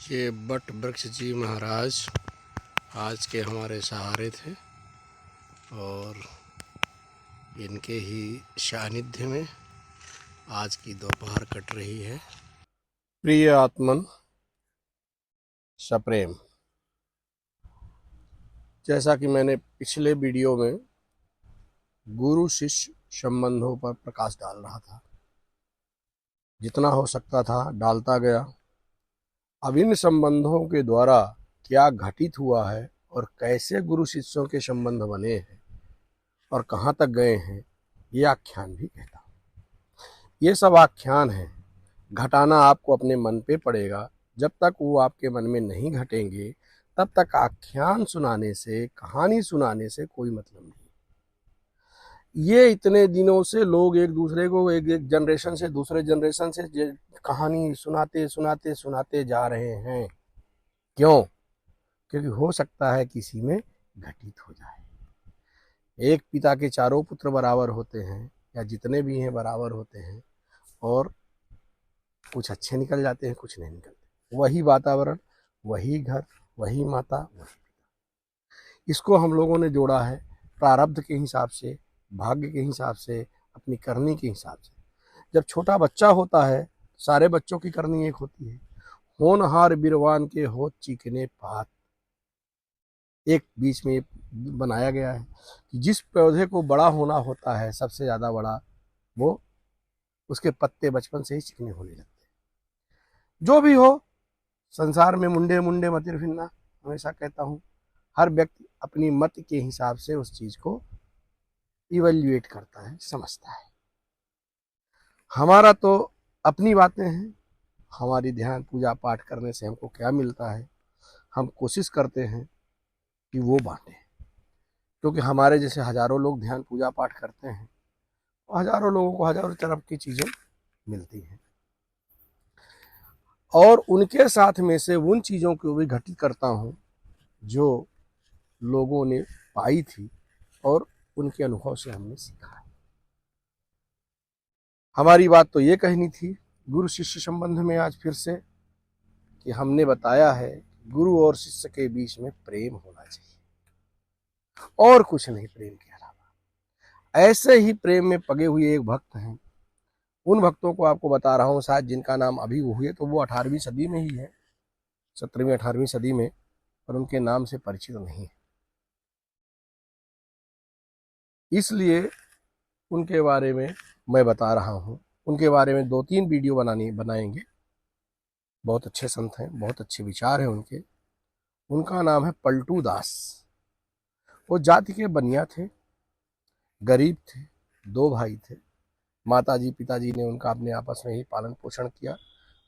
ये बट वृक्ष जी महाराज आज के हमारे सहारे थे और इनके ही सानिध्य में आज की दोपहर कट रही है। प्रिय आत्मन सप्रेम, जैसा कि मैंने पिछले वीडियो में गुरु शिष्य संबंधों पर प्रकाश डाल रहा था, जितना हो सकता था डालता गया। अब इन संबंधों के द्वारा क्या घटित हुआ है और कैसे गुरु शिष्यों के संबंध बने हैं और कहाँ तक गए हैं, ये आख्यान भी कहता हूँ। ये सब आख्यान है, घटाना आपको अपने मन पे पड़ेगा। जब तक वो आपके मन में नहीं घटेंगे तब तक आख्यान सुनाने से, कहानी सुनाने से कोई मतलब नहीं। ये इतने दिनों से लोग एक दूसरे को एक जनरेशन से दूसरे जनरेशन से कहानी सुनाते सुनाते सुनाते जा रहे हैं। क्यों? क्योंकि हो सकता है किसी में घटित हो जाए। एक पिता के चारों पुत्र बराबर होते हैं या जितने भी हैं बराबर होते हैं, और कुछ अच्छे निकल जाते हैं, कुछ नहीं निकलते। वही वातावरण, वही घर, वही माता, वही पिता। इसको हम लोगों ने जोड़ा है प्रारब्ध के हिसाब से, भाग्य के हिसाब से, अपनी करनी के हिसाब से। जब छोटा बच्चा होता है सारे बच्चों की करनी एक होती है। होनहार बिरवान के होत चीकने पात, एक बीच में बनाया गया है कि जिस पौधे को बड़ा होना होता है, सबसे ज़्यादा बड़ा, वो उसके पत्ते बचपन से ही चिकने होने लगते हैं। जो भी हो, संसार में मुंडे मुंडे मतिर फिरना, हमेशा कहता हूँ। हर व्यक्ति अपनी मत के हिसाब से उस चीज़ को इवैल्यूएट करता है, समझता है। हमारा तो अपनी बातें हैं। हमारी ध्यान पूजा पाठ करने से हमको क्या मिलता है, हम कोशिश करते हैं कि वो बांटें, क्योंकि हमारे जैसे हजारों लोग ध्यान पूजा पाठ करते हैं, हजारों लोगों को हजारों तरह की चीज़ें मिलती हैं, और उनके साथ में से उन चीज़ों को भी घटित करता हूँ जो लोगों ने पाई थी और उनके अनुभव से हमने सीखा है। हमारी बात तो ये कहनी थी गुरु शिष्य संबंध में आज फिर से, कि हमने बताया है गुरु और शिष्य के बीच में प्रेम होना चाहिए और कुछ नहीं, प्रेम के अलावा। ऐसे ही प्रेम में पगे हुए एक भक्त हैं, उन भक्तों को आपको बता रहा हूँ, शायद जिनका नाम अभी हुए तो वो 18वीं सदी में ही है, 17वीं 18वीं सदी में, पर उनके नाम से परिचित नहीं है। इसलिए उनके बारे में मैं बता रहा हूँ। उनके बारे में 2-3 वीडियो बनाएंगे। बहुत अच्छे संत हैं, बहुत अच्छे विचार हैं उनके। उनका नाम है पलटू दास। वो जाति के बनिया थे, गरीब थे, 2 भाई थे। माताजी पिताजी ने उनका अपने आपस में ही पालन पोषण किया।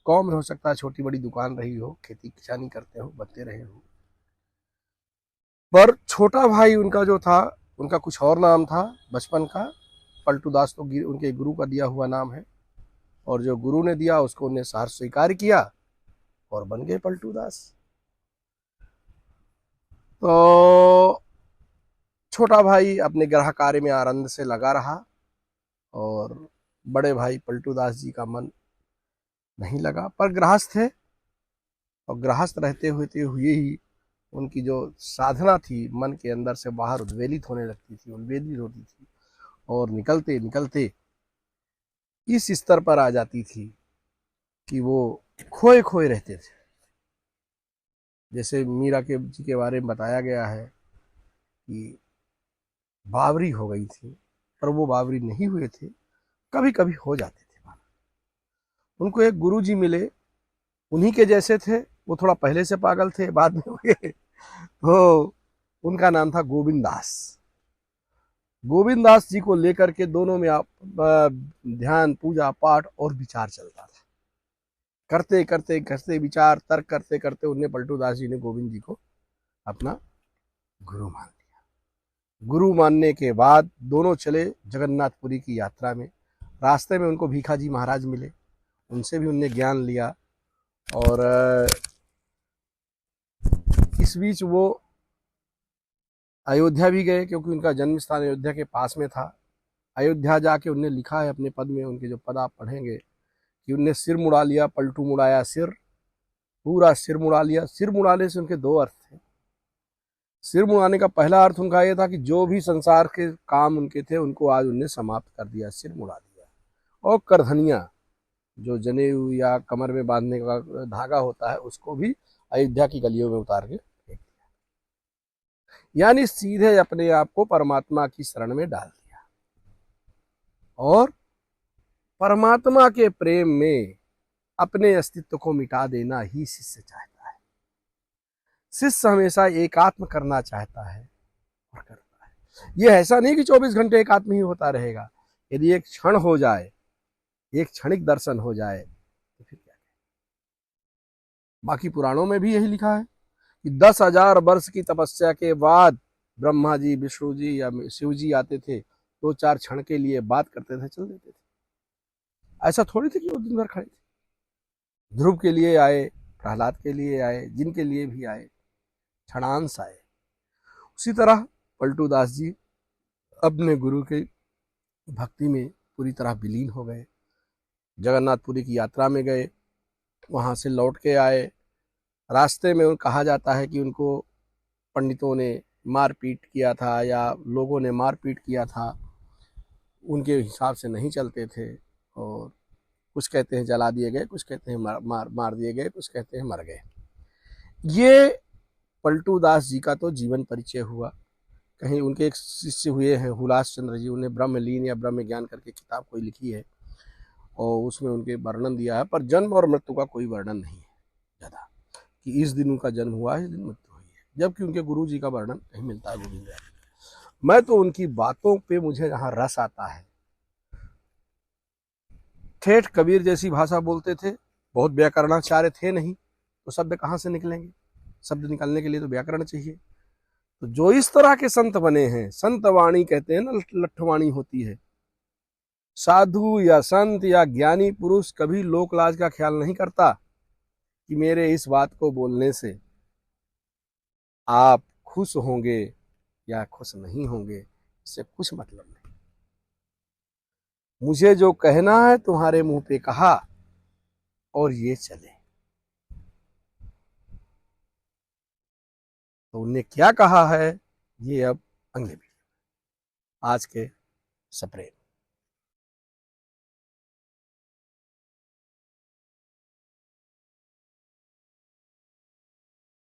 गाँव में हो सकता है छोटी बड़ी दुकान रही हो, खेती किसानी करते हो, बनते रहे हो। पर छोटा भाई उनका जो था, उनका कुछ और नाम था बचपन का। पलटू दास तो उनके गुरु का दिया हुआ नाम है, और जो गुरु ने दिया उसको उन्हें सार स्वीकार किया और बन गए पलटू दास। तो छोटा भाई अपने गृह कार्य में आनंद से लगा रहा, और बड़े भाई पलटू दास जी का मन नहीं लगा। पर गृहस्थ थे, और गृहस्थ रहते हुए ही उनकी जो साधना थी मन के अंदर से बाहर उद्वेलित होने लगती थी, उद्वेलित होती थी, और निकलते निकलते इस स्तर पर आ जाती थी कि वो खोए खोए रहते थे। जैसे मीरा के जी के बारे में बताया गया है कि बावरी हो गई थी, पर वो बावरी नहीं हुए थे, कभी कभी हो जाते थे। उनको एक गुरुजी मिले, उन्हीं के जैसे थे। वो थोड़ा पहले से पागल थे, बाद में हुए। तो उनका नाम था गोविंद दास। गोविंद दास जी को लेकर के दोनों में आप ध्यान पूजा पाठ और विचार चलता था। करते करते करते विचार तर्क करते करते उन्हें पलटू दास जी ने गोविंद जी को अपना गुरु मान लिया। गुरु मानने के बाद दोनों चले जगन्नाथपुरी की यात्रा में। रास्ते में उनको भीखा जी महाराज मिले, उनसे भी उनने ज्ञान लिया, और इस बीच वो अयोध्या भी गए, क्योंकि उनका जन्म स्थान अयोध्या के पास में था। अयोध्या जाके उनने लिखा है अपने पद में, उनके जो पद आप पढ़ेंगे, कि उनने सिर मुड़ा लिया, पलटू मुड़ाया सिर, पूरा सिर मुड़ा लिया। सिर मुड़ाने से उनके दो अर्थ थे। सिर मुड़ाने का पहला अर्थ उनका यह था कि जो भी संसार के काम उनके थे उनको आज उनने समाप्त कर दिया, सिर मुड़ा दिया। और करधनिया, जो जनेऊ या कमर में बांधने का धागा होता है, उसको भी अयोध्या की गलियों में उतार के फेंक दिया। यानी सीधे अपने आप को परमात्मा की शरण में डाल दिया। और परमात्मा के प्रेम में अपने अस्तित्व को मिटा देना ही शिष्य चाहता है। शिष्य हमेशा एकात्म करना चाहता है और करता है। यह ऐसा नहीं कि 24 घंटे एकात्म ही होता रहेगा। यदि एक क्षण हो जाए, एक क्षणिक दर्शन हो जाए तो फिर क्या। बाकी पुराणों में भी यही लिखा है कि 10,000 वर्ष की तपस्या के बाद ब्रह्मा जी, विष्णु जी या शिव जी आते थे, 2-4 क्षण के लिए बात करते थे, चल देते थे। ऐसा थोड़ी थे कि वो दिन भर खड़े थे। ध्रुव के लिए आए, प्रहलाद के लिए आए, जिनके लिए भी आए, क्षणांश आए। उसी तरह पलटू दास जी अपने गुरु के भक्ति में पूरी तरह विलीन हो गए। जगन्नाथपुरी की यात्रा में गए, वहां से लौट के आए। रास्ते में कहा जाता है कि उनको पंडितों ने मारपीट किया था या लोगों ने मारपीट किया था, उनके हिसाब से नहीं चलते थे। और कुछ कहते हैं जला दिए गए, कुछ कहते हैं मार दिए गए, कुछ कहते हैं मर गए। ये पलटू दास जी का तो जीवन परिचय हुआ। कहीं उनके एक शिष्य हुए हैं हुलास चंद्र जी, उन्हें ब्रह्मलीन या ब्रह्म ज्ञान करके किताब कोई लिखी है और उसमें उनके वर्णन दिया है, पर जन्म और मृत्यु का कोई वर्णन नहीं है ज़्यादा, कि इस दिन उनका जन्म हुआ है, इस दिन मृत्यु हुई है। जबकि उनके गुरु जी का वर्णन नहीं मिलता है गोविंद। मैं तो उनकी बातों पे मुझे जहाँ रस आता है। ठेठ कबीर जैसी भाषा बोलते थे, बहुत व्याकरणाचार्य थे नहीं, तो शब्द कहाँ से निकलेंगे? शब्द निकलने के लिए तो व्याकरण चाहिए। तो जो इस तरह के संत बने हैं, संत वाणी कहते हैं ना, लठवाणी होती है। साधु या संत या ज्ञानी पुरुष कभी लोक लाज का ख्याल नहीं करता कि मेरे इस बात को बोलने से आप खुश होंगे या खुश नहीं होंगे, इससे कुछ मतलब नहीं। मुझे जो कहना है तुम्हारे मुंह पे कहा और ये चले। तो उनने क्या कहा है ये अब अंगे भी आज के सप्रेम।